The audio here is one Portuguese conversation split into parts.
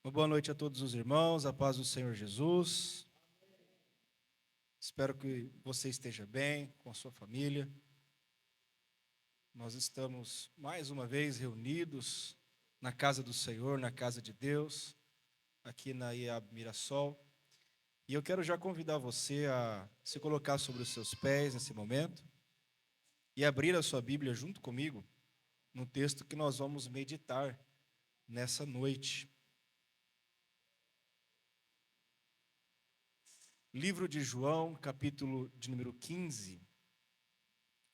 Uma boa noite a todos os irmãos, a paz do Senhor Jesus. Espero que você esteja bem com a sua família. Nós estamos mais uma vez reunidos na casa do Senhor, na casa de Deus, aqui na IAB Mirassol. E eu quero já convidar você a se colocar sobre os seus pés nesse momento e abrir a sua Bíblia junto comigo no texto que nós vamos meditar nessa noite. Livro de João, capítulo de número 15,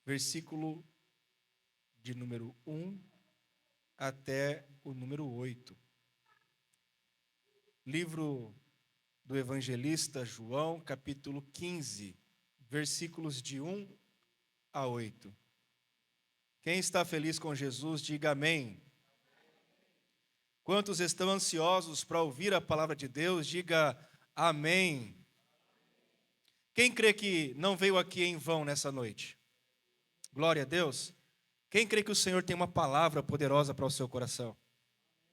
versículo de número 1 até o número 8. Livro do evangelista João, capítulo 15, versículos de 1 a 8. Quem está feliz com Jesus, diga amém. Quantos estão ansiosos para ouvir a palavra de Deus, diga amém. Quem crê que não veio aqui em vão nessa noite? Glória a Deus. Quem crê que o Senhor tem uma palavra poderosa para o seu coração?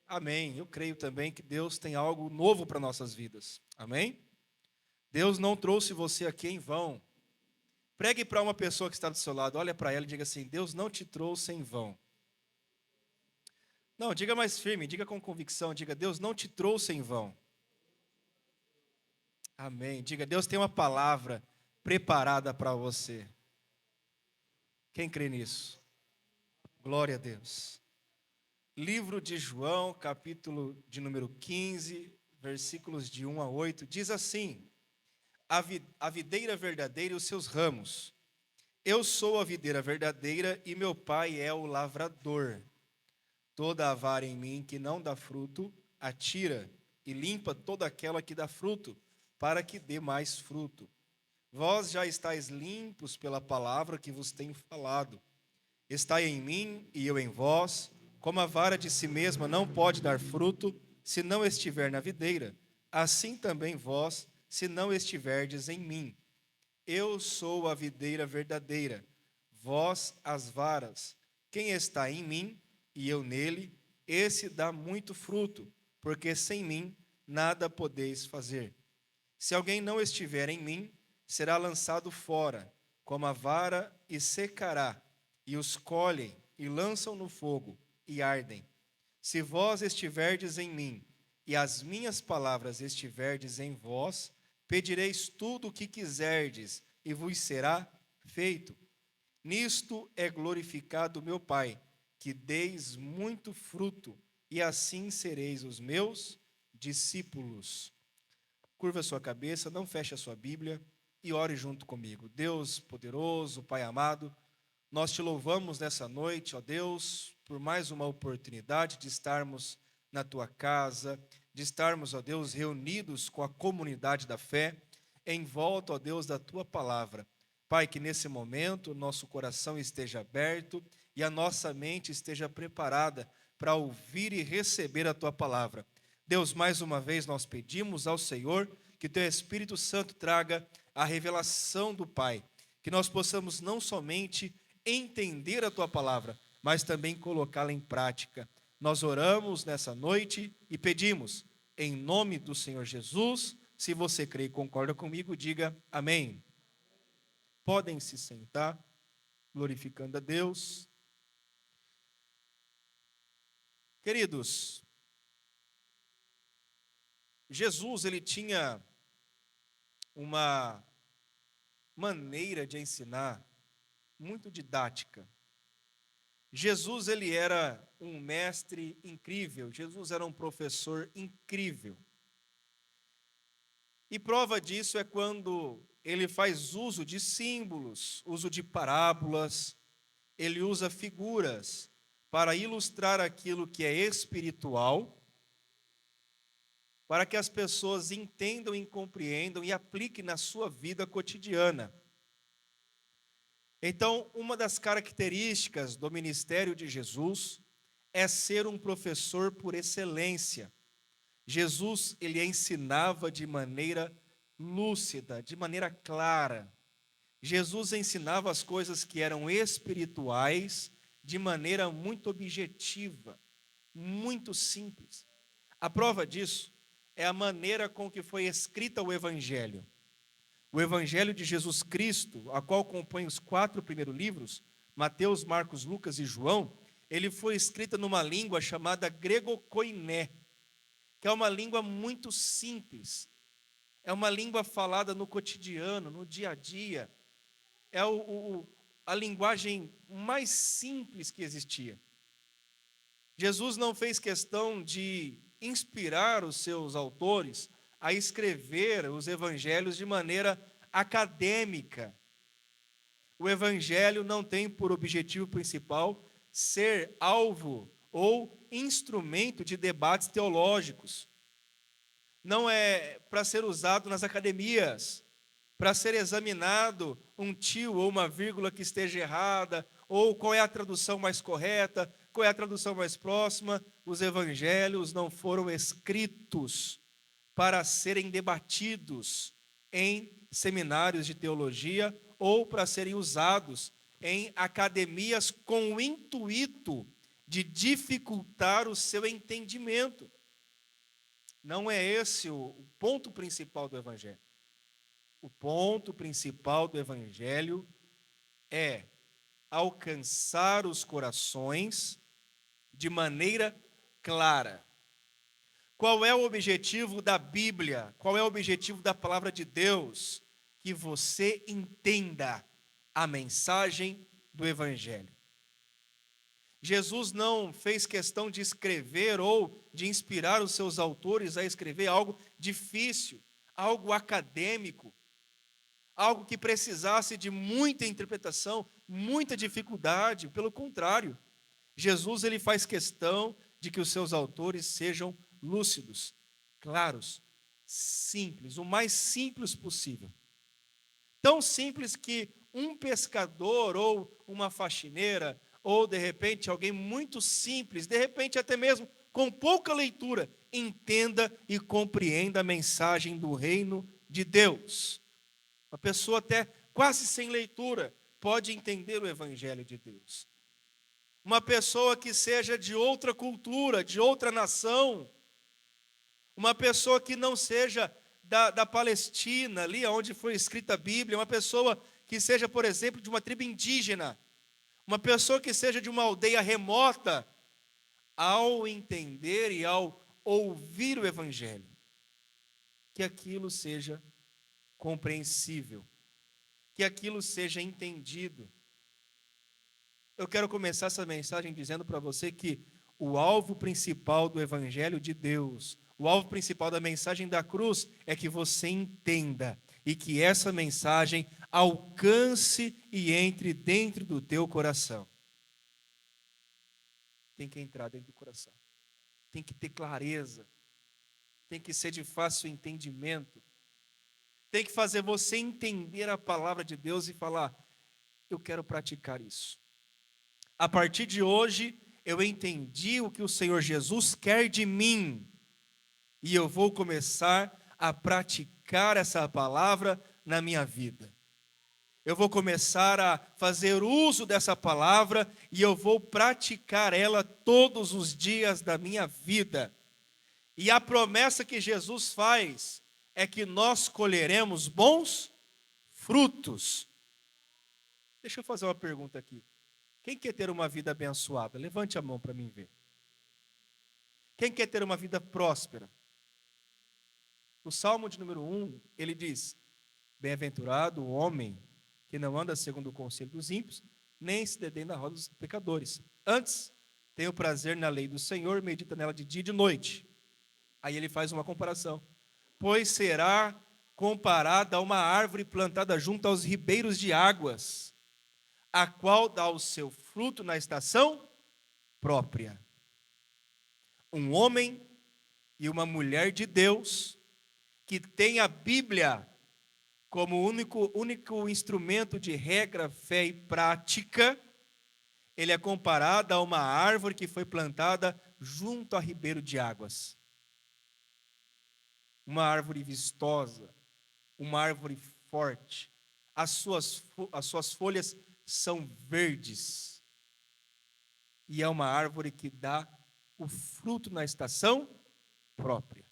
Amém. Eu creio também que Deus tem algo novo para nossas vidas. Amém? Deus não trouxe você aqui em vão. Pregue para uma pessoa que está do seu lado, olha para ela e diga assim: Deus não te trouxe em vão. Não, diga mais firme, diga com convicção, diga: Deus não te trouxe em vão. Amém. Diga: Deus tem uma palavra preparada para você. Quem crê nisso? Glória a Deus. Livro de João, capítulo de número 15, versículos de 1 a 8, diz assim: a videira verdadeira e os seus ramos. Eu sou a videira verdadeira e meu pai é o lavrador. Toda a vara em mim que não dá fruto, atira e limpa toda aquela que dá fruto, para que dê mais fruto. Vós já estáis limpos pela palavra que vos tenho falado. Estai em mim e eu em vós. Como a vara de si mesma não pode dar fruto, se não estiver na videira, assim também vós, se não estiverdes em mim. Eu sou a videira verdadeira, vós as varas. Quem está em mim e eu nele, esse dá muito fruto, porque sem mim nada podeis fazer. Se alguém não estiver em mim, será lançado fora, como a vara, e secará, e os colhem, e lançam no fogo, e ardem. Se vós estiverdes em mim, e as minhas palavras estiverdes em vós, pedireis tudo o que quiserdes, e vos será feito. Nisto é glorificado meu Pai, que deis muito fruto, e assim sereis os meus discípulos. Curva a sua cabeça, não feche a sua Bíblia e ore junto comigo. Deus poderoso, Pai amado, nós te louvamos nessa noite, ó Deus, por mais uma oportunidade de estarmos na tua casa, de estarmos, ó Deus, reunidos com a comunidade da fé, em volta, ó Deus, da tua palavra. Pai, que nesse momento nosso coração esteja aberto e a nossa mente esteja preparada para ouvir e receber a tua palavra. Deus, mais uma vez nós pedimos ao Senhor que teu Espírito Santo traga a revelação do Pai, que nós possamos não somente entender a tua palavra, mas também colocá-la em prática. Nós oramos nessa noite e pedimos, em nome do Senhor Jesus. Se você crê e concorda comigo, diga amém. Podem se sentar, glorificando a Deus. Queridos, Jesus, ele tinha uma maneira de ensinar muito didática. Jesus, ele era um mestre incrível, Jesus era um professor incrível. E prova disso é quando ele faz uso de símbolos, uso de parábolas, ele usa figuras para ilustrar aquilo que é espiritual, para que as pessoas entendam e compreendam e apliquem na sua vida cotidiana. Então, uma das características do ministério de Jesus é ser um professor por excelência. Jesus, ele ensinava de maneira lúcida, de maneira clara. Jesus ensinava as coisas que eram espirituais de maneira muito objetiva, muito simples. A prova disso é a maneira com que foi escrita o Evangelho. O Evangelho de Jesus Cristo, a qual compõe os 4 primeiros livros, Mateus, Marcos, Lucas e João, ele foi escrito numa língua chamada grego-koiné, que é uma língua muito simples. É uma língua falada no cotidiano, no dia a dia. É a linguagem mais simples que existia. Jesus não fez questão de inspirar os seus autores a escrever os evangelhos de maneira acadêmica. O evangelho não tem por objetivo principal ser alvo ou instrumento de debates teológicos. Não é para ser usado nas academias, para ser examinado um tio ou uma vírgula que esteja errada, ou qual é a tradução mais correta, qual é a tradução mais próxima. Os evangelhos não foram escritos para serem debatidos em seminários de teologia ou para serem usados em academias com o intuito de dificultar o seu entendimento. Não é esse o ponto principal do evangelho. O ponto principal do evangelho é alcançar os corações de maneira clara. Qual é o objetivo da Bíblia? Qual é o objetivo da palavra de Deus? Que você entenda a mensagem do evangelho. Jesus não fez questão de escrever ou de inspirar os seus autores a escrever algo difícil, algo acadêmico, algo que precisasse de muita interpretação, muita dificuldade. Pelo contrário, Jesus ele faz questão de que os seus autores sejam lúcidos, claros, simples, o mais simples possível. Tão simples que um pescador ou uma faxineira, ou de repente alguém muito simples, de repente até mesmo com pouca leitura, entenda e compreenda a mensagem do reino de Deus. Uma pessoa até quase sem leitura pode entender o evangelho de Deus. Uma pessoa que seja de outra cultura, de outra nação, uma pessoa que não seja da Palestina, ali onde foi escrita a Bíblia, uma pessoa que seja, por exemplo, de uma tribo indígena, uma pessoa que seja de uma aldeia remota, ao entender e ao ouvir o evangelho, que aquilo seja compreensível, que aquilo seja entendido. Eu quero começar essa mensagem dizendo para você que o alvo principal do evangelho de Deus, o alvo principal da mensagem da cruz é que você entenda e que essa mensagem alcance e entre dentro do teu coração. Tem que entrar dentro do coração. Tem que ter clareza. Tem que ser de fácil entendimento. Tem que fazer você entender a palavra de Deus e falar: eu quero praticar isso. A partir de hoje, eu entendi o que o Senhor Jesus quer de mim. E eu vou começar a praticar essa palavra na minha vida. Eu vou começar a fazer uso dessa palavra e eu vou praticar ela todos os dias da minha vida. E a promessa que Jesus faz é que nós colheremos bons frutos. Deixa eu fazer uma pergunta aqui. Quem quer ter uma vida abençoada? Levante a mão para mim ver. Quem quer ter uma vida próspera? O Salmo de número 1, ele diz: bem-aventurado o homem que não anda segundo o conselho dos ímpios, nem se detém na roda dos pecadores. Antes, tem o prazer na lei do Senhor, medita nela de dia e de noite. Aí ele faz uma comparação. Pois será comparada a uma árvore plantada junto aos ribeiros de águas, a qual dá o seu fruto na estação própria. Um homem e uma mulher de Deus, que tem a Bíblia como único instrumento de regra, fé e prática, ele é comparado a uma árvore que foi plantada junto a ribeiro de águas. Uma árvore vistosa, uma árvore forte. As suas folhas são verdes. E é uma árvore que dá o fruto na estação própria.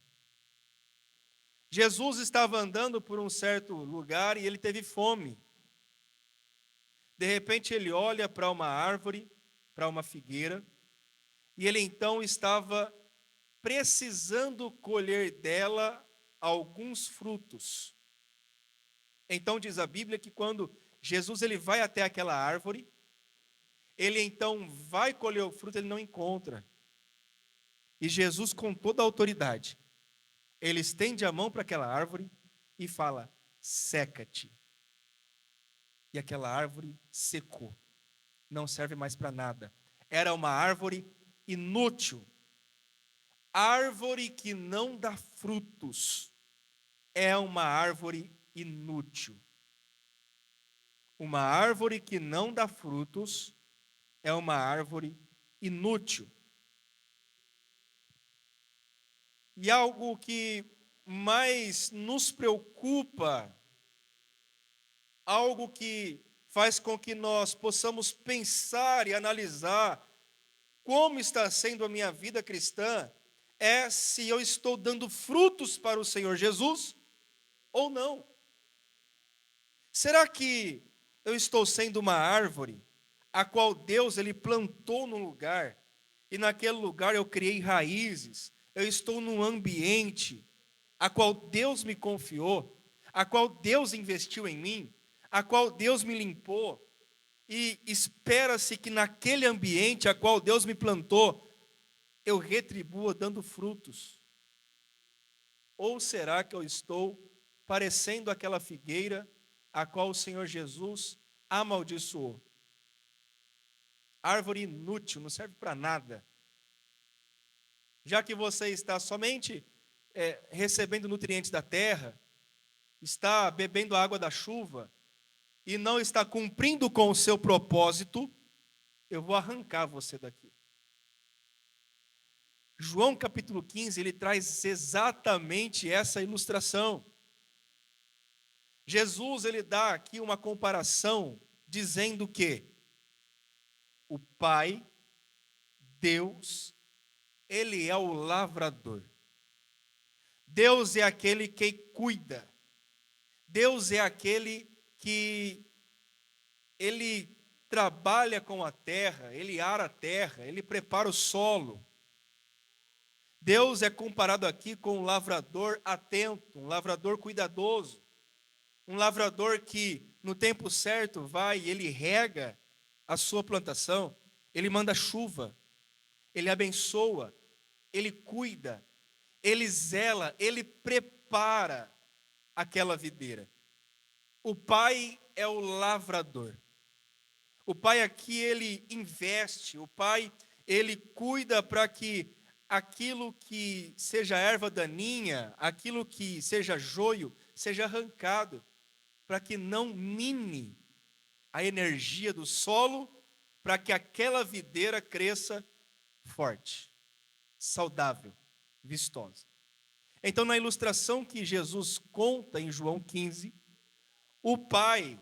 Jesus estava andando por um certo lugar e ele teve fome. De repente ele olha para uma árvore, para uma figueira, e ele então estava precisando colher dela alguns frutos. Então diz a Bíblia que quando Jesus ele vai até aquela árvore, ele então vai colher o fruto, ele não encontra. E Jesus, com toda a autoridade, ele estende a mão para aquela árvore e fala: seca-te. E aquela árvore secou. Não serve mais para nada. Era uma árvore inútil. Árvore que não dá frutos é uma árvore inútil. Uma árvore que não dá frutos é uma árvore inútil. E algo que mais nos preocupa, algo que faz com que nós possamos pensar e analisar como está sendo a minha vida cristã, é se eu estou dando frutos para o Senhor Jesus ou não. Será que eu estou sendo uma árvore a qual Deus ele plantou num lugar e naquele lugar eu criei raízes, eu estou num ambiente a qual Deus me confiou, a qual Deus investiu em mim, a qual Deus me limpou, e espera-se que naquele ambiente a qual Deus me plantou, eu retribua dando frutos? Ou será que eu estou parecendo aquela figueira a qual o Senhor Jesus amaldiçoou? Árvore inútil, não serve para nada. Já que você está somente recebendo nutrientes da terra, está bebendo a água da chuva, e não está cumprindo com o seu propósito, eu vou arrancar você daqui. João capítulo 15, ele traz exatamente essa ilustração. Jesus, ele dá aqui uma comparação, dizendo que o Pai, Deus, ele é o lavrador. Deus é aquele que cuida. Deus é aquele que ele trabalha com a terra, ele ara a terra, ele prepara o solo. Deus é comparado aqui com um lavrador atento, um lavrador cuidadoso, um lavrador que no tempo certo vai e ele rega a sua plantação, ele manda chuva, ele abençoa, ele cuida, ele zela, ele prepara aquela videira. O Pai é o lavrador. O Pai aqui, ele investe, o Pai, ele cuida para que aquilo que seja erva daninha, aquilo que seja joio, seja arrancado, para que não mine a energia do solo, para que aquela videira cresça forte, saudável, vistosa. Então, na ilustração que Jesus conta em João 15, o Pai,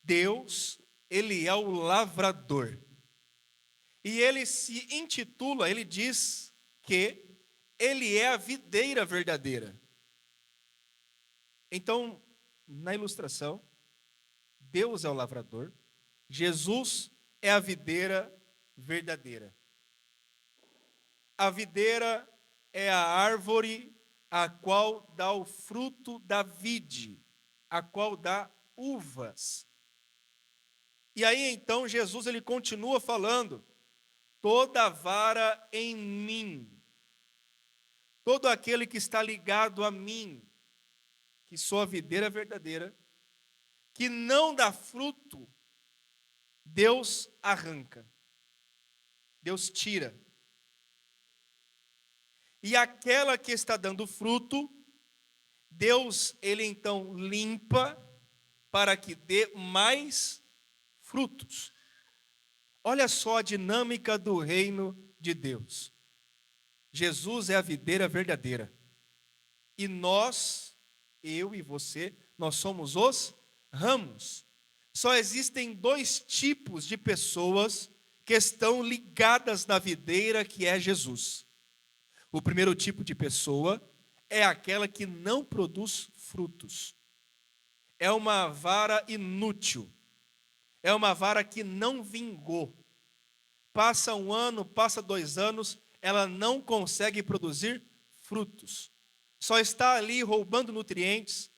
Deus, ele é o lavrador. E ele se intitula, ele diz que ele é a videira verdadeira. Então, na ilustração, Deus é o lavrador, Jesus é a videira verdadeira. A videira é a árvore a qual dá o fruto da vide, a qual dá uvas. E aí então Jesus ele continua falando: toda vara em mim, todo aquele que está ligado a mim, que sou a videira verdadeira, que não dá fruto, Deus arranca, Deus tira. E aquela que está dando fruto, Deus ele então limpa para que dê mais frutos. Olha só a dinâmica do reino de Deus. Jesus é a videira verdadeira. E nós, eu e você, nós somos os ramos. Só existem dois tipos de pessoas que estão ligadas na videira, que é Jesus. O primeiro tipo de pessoa é aquela que não produz frutos. É uma vara inútil. É uma vara que não vingou. Passa um ano, passa 2 anos, ela não consegue produzir frutos. Só está ali roubando nutrientes,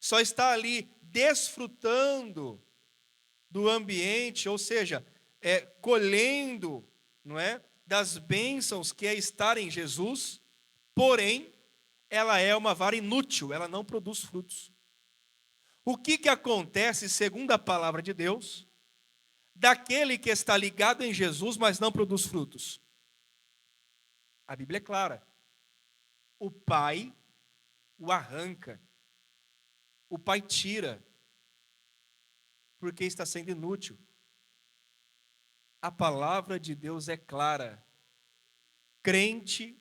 só está ali desfrutando do ambiente, ou seja, colhendo, não é, das bênçãos que é estar em Jesus, porém, ela é uma vara inútil, ela não produz frutos. O que acontece, segundo a palavra de Deus, daquele que está ligado em Jesus, mas não produz frutos? A Bíblia é clara. O Pai o arranca. O Pai tira, porque está sendo inútil. A palavra de Deus é clara. Crente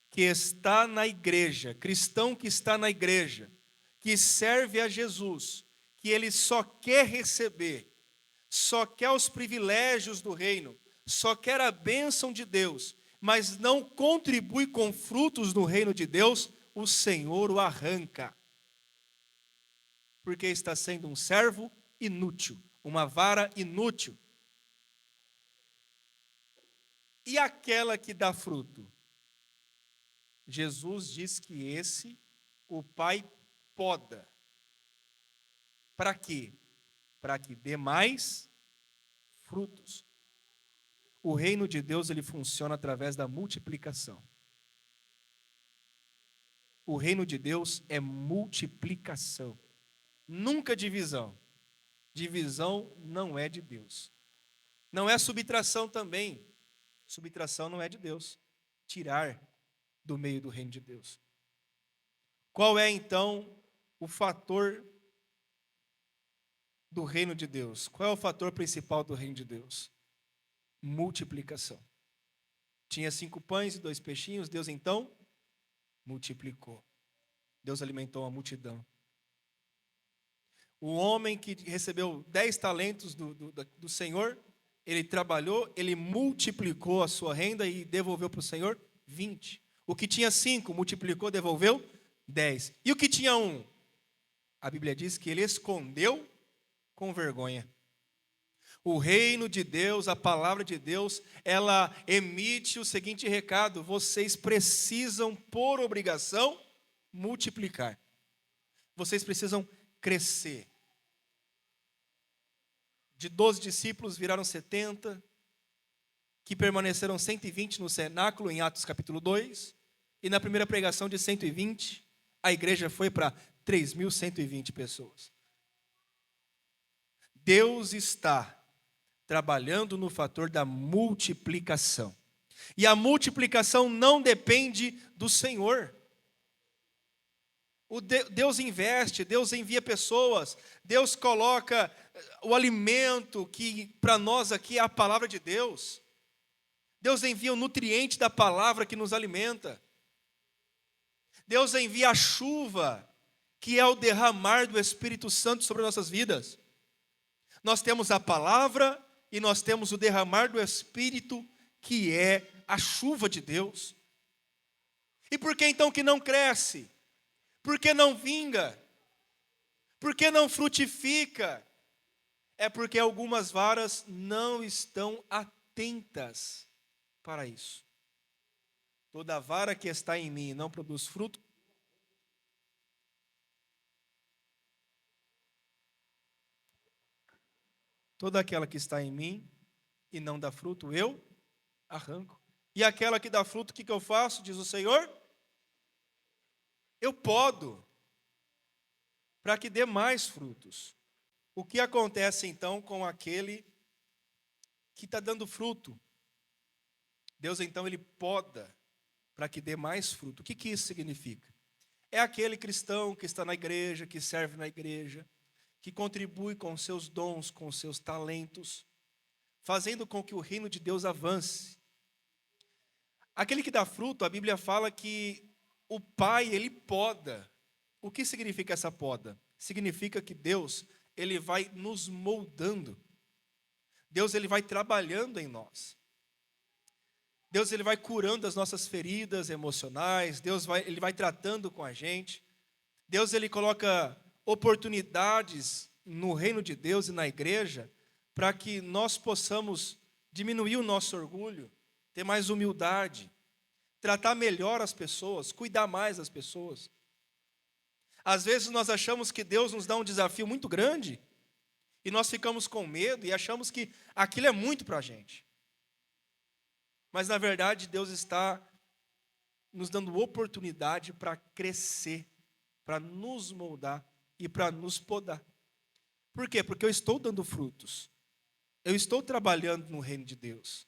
que está na igreja, cristão que está na igreja, que serve a Jesus, que ele só quer receber, só quer os privilégios do reino, só quer a bênção de Deus, mas não contribui com frutos no reino de Deus, o Senhor o arranca. Porque está sendo um servo inútil, uma vara inútil. E aquela que dá fruto? Jesus diz que esse o Pai poda. Para quê? Para que dê mais frutos. O reino de Deus, ele funciona através da multiplicação. O reino de Deus é multiplicação, nunca divisão. Divisão não é de Deus. Não é subtração também. Subtração não é de Deus. Tirar do meio do reino de Deus. Qual é então o fator do reino de Deus? Qual é o fator principal do reino de Deus? Multiplicação. Tinha 5 pães e 2 peixinhos, Deus então multiplicou. Deus alimentou a multidão. O homem que recebeu 10 talentos do Senhor, ele trabalhou, ele multiplicou a sua renda e devolveu para o Senhor 20. O que tinha 5, multiplicou, devolveu 10. E o que tinha 1? A Bíblia diz que ele escondeu com vergonha. O reino de Deus, a palavra de Deus, ela emite o seguinte recado: vocês precisam, por obrigação, multiplicar. Vocês precisam crescer. De 12 discípulos viraram 70, que permaneceram 120 no cenáculo, em Atos capítulo 2, e na primeira pregação de 120, a igreja foi para 3.120 pessoas. Deus está trabalhando no fator da multiplicação. E a multiplicação não depende do Senhor. Deus investe, Deus envia pessoas, Deus coloca o alimento que para nós aqui é a palavra de Deus. Deus envia o nutriente da palavra que nos alimenta. Deus envia a chuva, que é o derramar do Espírito Santo sobre nossas vidas. Nós temos a palavra e nós temos o derramar do Espírito, que é a chuva de Deus. E por que então que não cresce? Por que não vinga? Por que não frutifica? É porque algumas varas não estão atentas para isso. Toda vara que está em mim e não produz fruto, toda aquela que está em mim e não dá fruto, eu arranco. E aquela que dá fruto, o que eu faço? Diz o Senhor: eu podo, para que dê mais frutos. O que acontece então com aquele que está dando fruto? Deus então ele poda para que dê mais fruto. O que isso significa? É aquele cristão que está na igreja, que serve na igreja, que contribui com seus dons, com seus talentos, fazendo com que o reino de Deus avance. Aquele que dá fruto, a Bíblia fala que o Pai, ele poda. O que significa essa poda? Significa que Deus, ele vai nos moldando. Deus, ele vai trabalhando em nós. Deus ele vai curando as nossas feridas emocionais, ele vai tratando com a gente. Deus ele coloca oportunidades no reino de Deus e na igreja para que nós possamos diminuir o nosso orgulho, ter mais humildade, tratar melhor as pessoas, cuidar mais das pessoas. Às vezes nós achamos que Deus nos dá um desafio muito grande e nós ficamos com medo e achamos que aquilo é muito para a gente. Mas na verdade Deus está nos dando oportunidade para crescer, para nos moldar e para nos podar. Por quê? Porque eu estou dando frutos. Eu estou trabalhando no reino de Deus.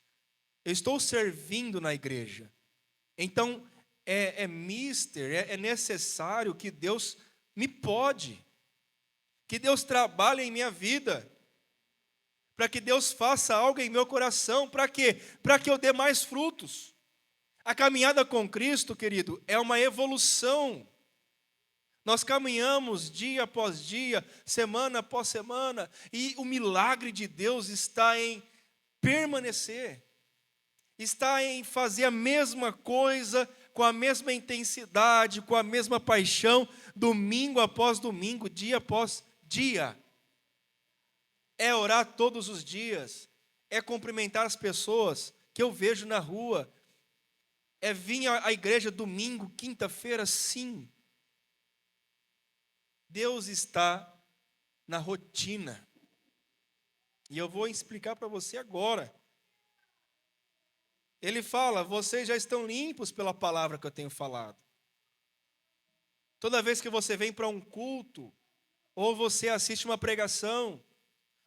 Eu estou servindo na igreja. Então, é necessário que Deus me pode. Que Deus trabalhe em minha vida. Para que Deus faça algo em meu coração. Para quê? Para que eu dê mais frutos. A caminhada com Cristo, querido, é uma evolução. Nós caminhamos dia após dia, semana após semana, e o milagre de Deus está em permanecer, está em fazer a mesma coisa, com a mesma intensidade, com a mesma paixão, domingo após domingo, dia após dia. É orar todos os dias, é cumprimentar as pessoas que eu vejo na rua, é vir à igreja domingo, quinta-feira, sim. Deus está na rotina. E eu vou explicar para você agora. Ele fala, vocês já estão limpos pela palavra que eu tenho falado. Toda vez que você vem para um culto, ou você assiste uma pregação,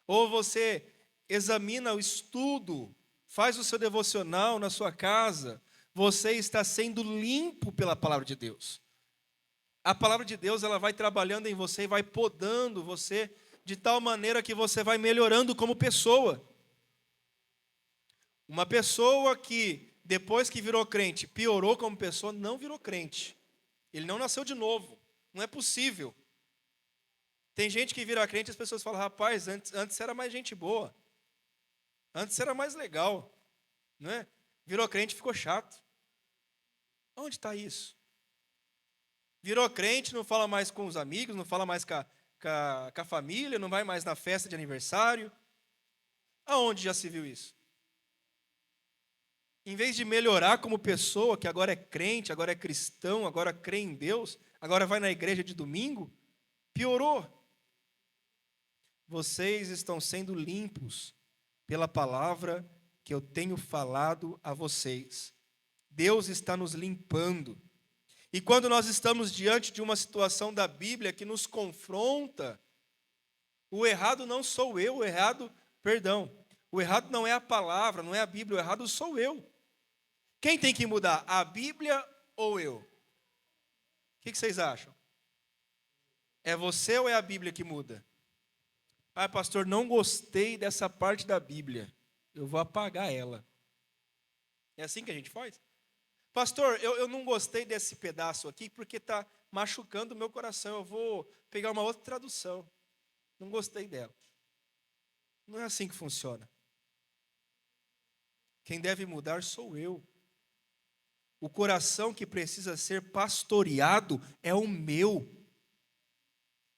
ou você examina o estudo, faz o seu devocional na sua casa, você está sendo limpo pela palavra de Deus. A palavra de Deus, ela vai trabalhando em você e vai podando você de tal maneira que você vai melhorando como pessoa. Uma pessoa que, depois que virou crente, piorou como pessoa, não virou crente. Ele não nasceu de novo. Não é possível. Tem gente que vira crente e as pessoas falam, rapaz, antes era mais gente boa. Antes era mais legal. Não é? Virou crente e ficou chato. Onde está isso? Virou crente, não fala mais com os amigos, não fala mais com a família, não vai mais na festa de aniversário. Aonde já se viu isso? Em vez de melhorar como pessoa, que agora é crente, agora é cristão, agora crê em Deus, agora vai na igreja de domingo, piorou. Vocês estão sendo limpos pela palavra que eu tenho falado a vocês. Deus está nos limpando. E quando nós estamos diante de uma situação da Bíblia que nos confronta, o errado não sou eu, o errado não é a palavra, não é a Bíblia, o errado sou eu. Quem tem que mudar, a Bíblia ou eu? O que vocês acham? É você ou é a Bíblia que muda? Ah, pastor, não gostei dessa parte da Bíblia, eu vou apagar ela. É assim que a gente faz? Pastor, eu não gostei desse pedaço aqui porque está machucando o meu coração. Eu vou pegar uma outra tradução. Não gostei dela. Não é assim que funciona. Quem deve mudar sou eu. O coração que precisa ser pastoreado é o meu.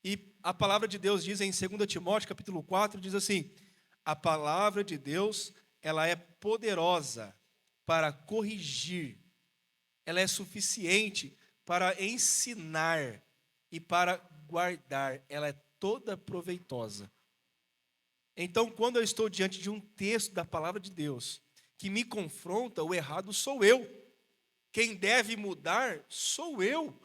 E a palavra de Deus diz em 2 Timóteo, capítulo 4, diz assim, a palavra de Deus, ela é poderosa para corrigir. Ela é suficiente para ensinar e para guardar. Ela é toda proveitosa. Então, quando eu estou diante de um texto da palavra de Deus que me confronta, o errado sou eu. Quem deve mudar sou eu.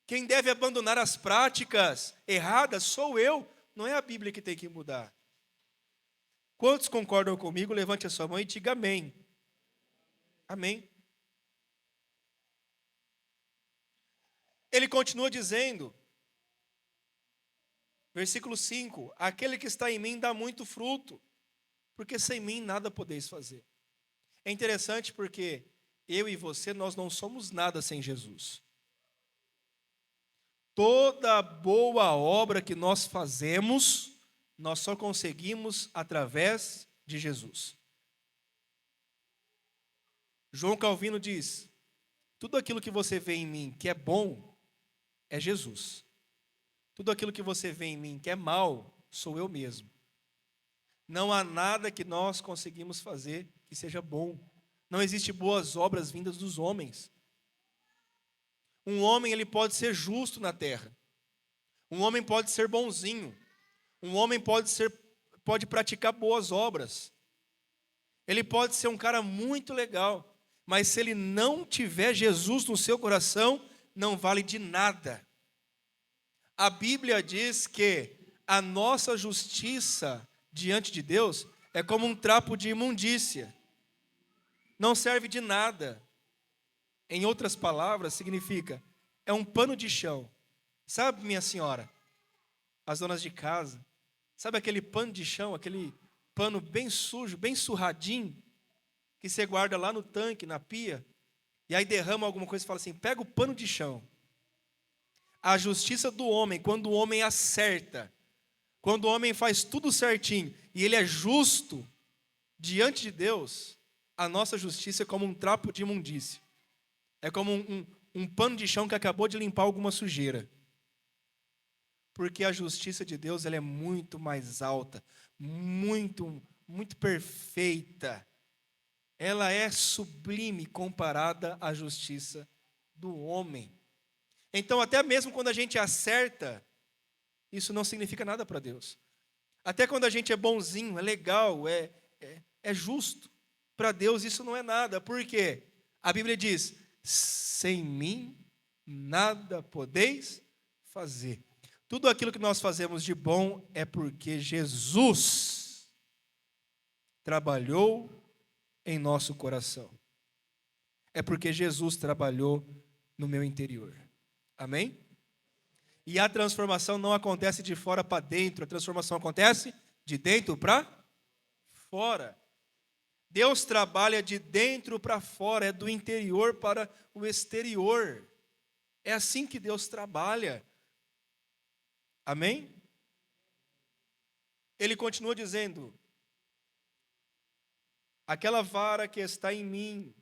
Quem deve abandonar as práticas erradas sou eu. Não é a Bíblia que tem que mudar. Quantos concordam comigo? Levante a sua mão e diga amém. Amém. Ele continua dizendo, versículo 5, aquele que está em mim dá muito fruto, porque sem mim nada podeis fazer. É interessante porque eu e você, nós não somos nada sem Jesus. Toda boa obra que nós fazemos, nós só conseguimos através de Jesus. João Calvino diz: tudo aquilo que você vê em mim que é bom é Jesus. Tudo aquilo que você vê em mim que é mal sou eu mesmo. Não há nada que nós conseguimos fazer que seja bom. Não existe boas obras vindas dos homens. Um homem, ele pode ser justo na terra. Um homem pode ser bonzinho. Um homem pode praticar boas obras. Ele pode ser um cara muito legal, mas se ele não tiver Jesus no seu coração, não vale de nada. A Bíblia diz que a nossa justiça diante de Deus é como um trapo de imundícia. Não serve de nada. Em outras palavras, significa, é um pano de chão. Sabe, minha senhora, as donas de casa, sabe aquele pano de chão, aquele pano bem sujo, bem surradinho, que você guarda lá no tanque, na pia, e aí derrama alguma coisa e fala assim, pega o pano de chão. A justiça do homem, quando o homem acerta, quando o homem faz tudo certinho, e ele é justo diante de Deus, a nossa justiça é como um trapo de imundícia. É como um pano de chão que acabou de limpar alguma sujeira. Porque a justiça de Deus, ela é muito mais alta, muito perfeita. Ela é sublime comparada à justiça do homem. Então, até mesmo quando a gente acerta, isso não significa nada para Deus. Até quando a gente é bonzinho, é legal, é justo, para Deus isso não é nada. Por quê? A Bíblia diz, sem mim nada podeis fazer. Tudo aquilo que nós fazemos de bom é porque Jesus trabalhou em nosso coração. É porque Jesus trabalhou no meu interior. Amém? E a transformação não acontece de fora para dentro, a transformação acontece de dentro para fora. Deus trabalha de dentro para fora, é do interior para o exterior. É assim que Deus trabalha. Amém? Ele continua dizendo, aquela vara que está em mim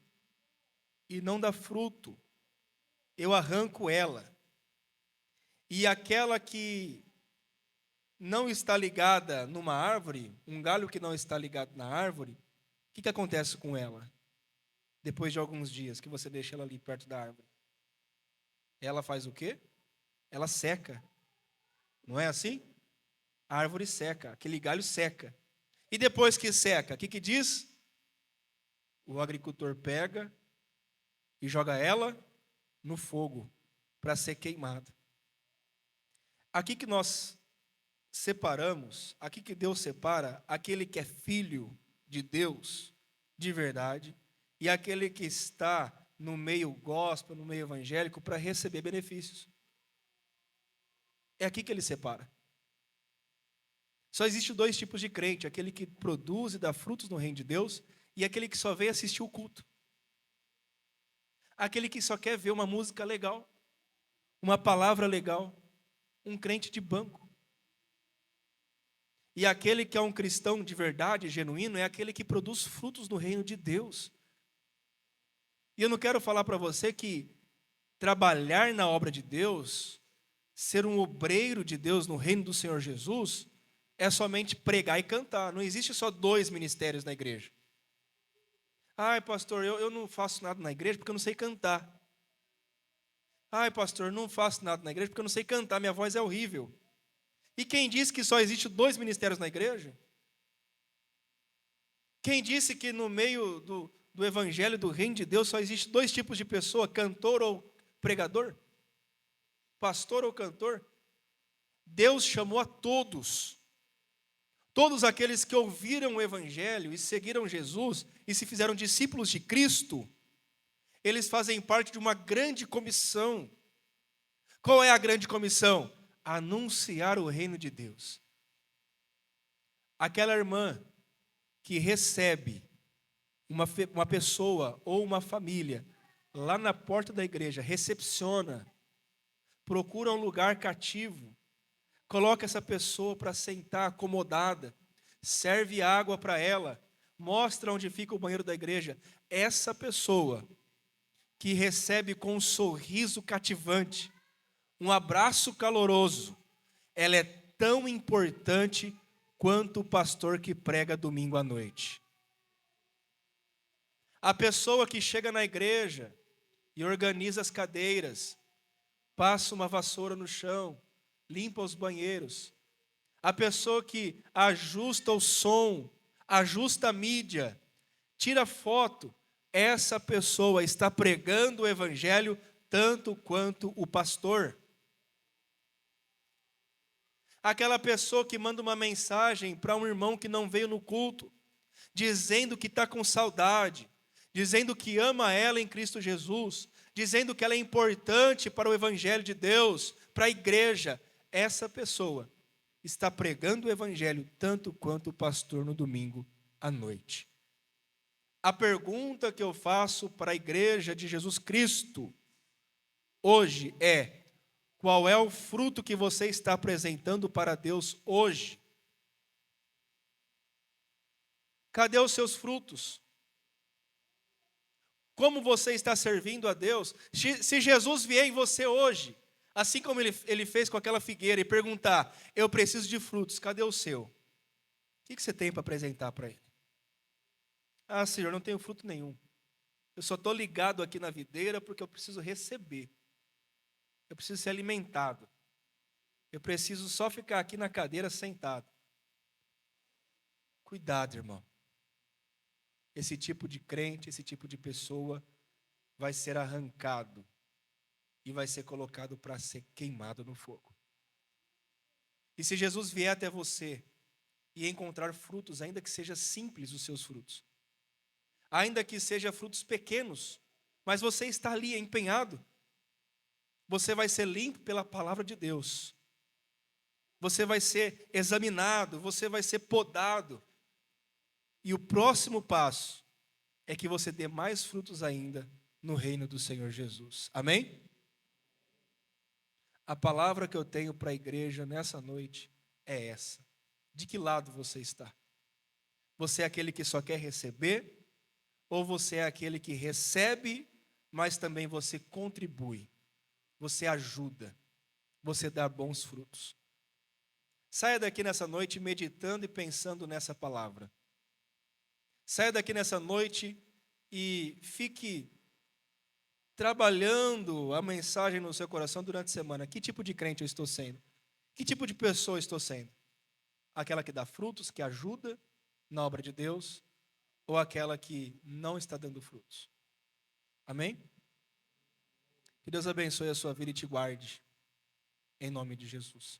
e não dá fruto, eu arranco ela. E aquela que não está ligada numa árvore, um galho que não está ligado na árvore, o que acontece com ela? Depois de alguns dias que você deixa ela ali perto da árvore. Ela faz o quê? Ela seca. Não é assim? A árvore seca, aquele galho seca. E depois que seca, o que diz? O agricultor pega e joga ela no fogo para ser queimada. Aqui que nós separamos, aqui que Deus separa aquele que é filho de Deus de verdade e aquele que está no meio gospel, no meio evangélico para receber benefícios. É aqui que ele separa. Só existe dois tipos de crente, aquele que produz e dá frutos no reino de Deus e aquele que só veio assistir o culto. Aquele que só quer ver uma música legal, uma palavra legal, um crente de banco. E aquele que é um cristão de verdade, genuíno, é aquele que produz frutos no reino de Deus. E eu não quero falar para você que trabalhar na obra de Deus, ser um obreiro de Deus no reino do Senhor Jesus, é somente pregar e cantar. Não existe só dois ministérios na igreja. Ai, pastor, eu não faço nada na igreja porque eu não sei cantar. Ai, pastor, eu não faço nada na igreja porque eu não sei cantar, minha voz é horrível. E quem disse que só existe dois ministérios na igreja? Quem disse que no meio do evangelho do reino de Deus só existe dois tipos de pessoa, cantor ou pregador? Pastor ou cantor? Deus chamou a todos. Todos aqueles que ouviram o evangelho e seguiram Jesus e se fizeram discípulos de Cristo, eles fazem parte de uma grande comissão. Qual é a grande comissão? Anunciar o reino de Deus. Aquela irmã que recebe uma pessoa ou uma família lá na porta da igreja, recepciona, procura um lugar cativo, coloca essa pessoa para sentar acomodada, serve água para ela, mostra onde fica o banheiro da igreja. Essa pessoa que recebe com um sorriso cativante, um abraço caloroso, ela é tão importante quanto o pastor que prega domingo à noite. A pessoa que chega na igreja e organiza as cadeiras, passa uma vassoura no chão, limpa os banheiros. A pessoa que ajusta o som, ajusta a mídia, tira foto, essa pessoa está pregando o evangelho tanto quanto o pastor. Aquela pessoa que manda uma mensagem para um irmão que não veio no culto, dizendo que está com saudade, dizendo que ama ela em Cristo Jesus, dizendo que ela é importante para o evangelho de Deus, para a igreja. Essa pessoa está pregando o evangelho tanto quanto o pastor no domingo à noite. A pergunta que eu faço para a igreja de Jesus Cristo hoje é: qual é o fruto que você está apresentando para Deus hoje? Cadê os seus frutos? Como você está servindo a Deus? Se Jesus vier em você hoje, assim como ele fez com aquela figueira, e perguntar: eu preciso de frutos, cadê o seu? O que você tem para apresentar para ele? Ah, Senhor, eu não tenho fruto nenhum. Eu só estou ligado aqui na videira porque eu preciso receber. Eu preciso ser alimentado. Eu preciso só ficar aqui na cadeira sentado. Cuidado, irmão. Esse tipo de crente, esse tipo de pessoa vai ser arrancado e vai ser colocado para ser queimado no fogo. E se Jesus vier até você e encontrar frutos, ainda que seja simples os seus frutos, ainda que seja frutos pequenos, mas você está ali empenhado, você vai ser limpo pela palavra de Deus. Você vai ser examinado, você vai ser podado. E o próximo passo é que você dê mais frutos ainda no reino do Senhor Jesus. Amém? A palavra que eu tenho para a igreja nessa noite é essa. De que lado você está? Você é aquele que só quer receber? Ou você é aquele que recebe, mas também você contribui? Você ajuda? Você dá bons frutos? Saia daqui nessa noite meditando e pensando nessa palavra. Saia daqui nessa noite e fique trabalhando a mensagem no seu coração durante a semana. Que tipo de crente eu estou sendo? Que tipo de pessoa eu estou sendo? Aquela que dá frutos, que ajuda na obra de Deus, ou aquela que não está dando frutos? Amém? Que Deus abençoe a sua vida e te guarde, em nome de Jesus.